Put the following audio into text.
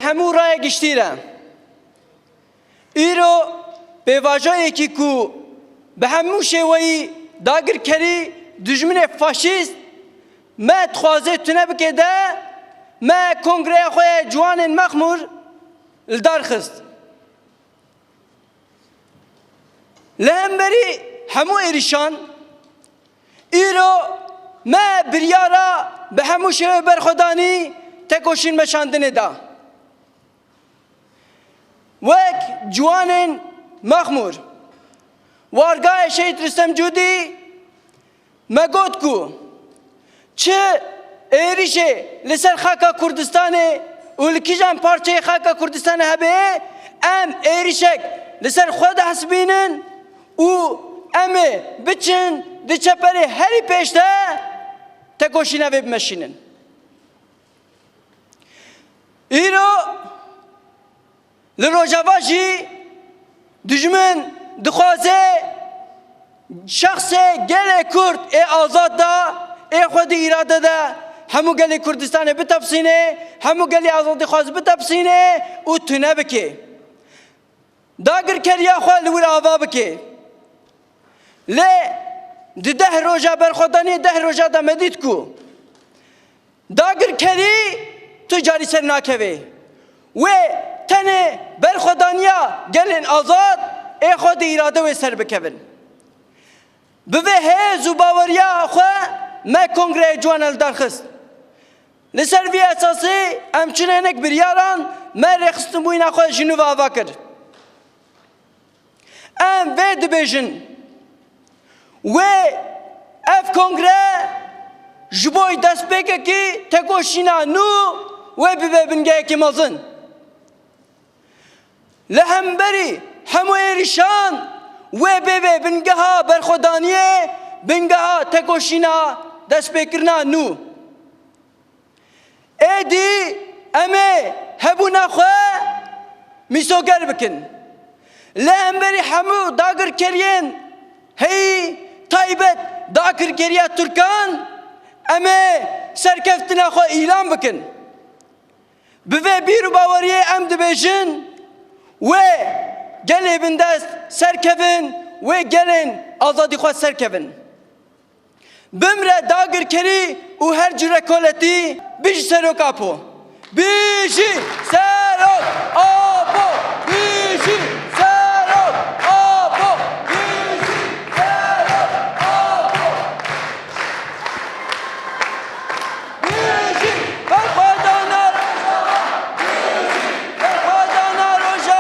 hemû raya giştîre. Îro pêvajayekî ku bi hemû şêweyî dagirkerî dijminê faşîst me dixwaze tune bike de me kongreya xwe ya ciwanên mexmûr li dar xist. Li hemberî hemû êrîşan îro me biryara bi hemû şêwê berxwedanî tekoşîn meşandinê da. Wek ciwanên mexmûr wargahê Şehîd Rîstem Cûdî me got ku çi êrişê li ser xaka Kurdistanê û li kîjan parçeyê xaka Kurdistanê hebe em êrişek li ser xwe de hesibînin û em ê biçin di çeperê herî pêş de tekoşîna vê bimeşînin. Îro li Rojava jî dijmin dixwaze şexsê gelê Kurd ê azad da ê xwe di îrade de hemû gelê Kurdistanê bitefsîne, hemû gelê azadî xwaz bitefsîne û tune bike. Dagirkeriya xwe li wir ava bike. Lê di 10 roja berxwedaniyê 10 roja da me dît ku dagirkerî tu carî ser nakeve. Wê tenê berxwedaniya gelên azad ê xwe di îrade wê ser bikevin. Bi vê hêz û baweriya xwe me kongreya ciwan li dar xist. Li ser vî esasê em çûnenek biryaran me rêxistinbûyîna xwe ji nû ve ava kir. Em vê dibêjin wê ev kongre ji bo destpêkekî tekoşîna nû wê bibe bingehekî mezin. Li hemberî hemû êrîşan wê bêbe bingeha berxwedaniyê, bingeha tekoşîna destpêkirina nû. Êdî em ê hebûna xwe mîsoger bikin. Li hemberî hemû dagirkeriyên heyî taybet dagirkeriya Türkan em ê serkeftina xwe îlan bikin. Bi vê bîr û baweriyê em dibêjin wê gelê bindest serkevin, wê gelên azadî xwe serkevin. Bimre dagirkerî û her cî rekoletî bijî seroka po. Bijî